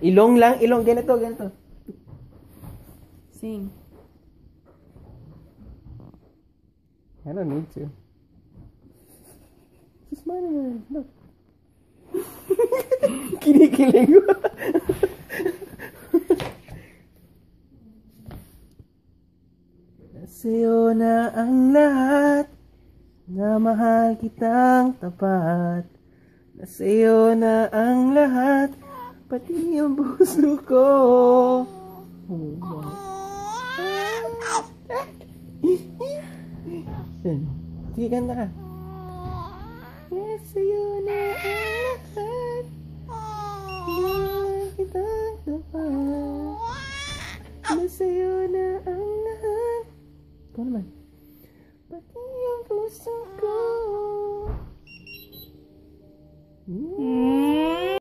Ilong lang, ilong. Ganito, ganito. Sing. I don't need to. Just smiling. Look. Kinikilig ko. Sa'yo na ang lahat, na mahal kitang tapat. Sa'yo na ang lahat, pati yung puso ko. Sige, ganda ka. Yes, sa'yo na ang lahat, na mahal kitang tapat. Sa'yo na ang lahat. Ikaw naman. Pati yung puso ko.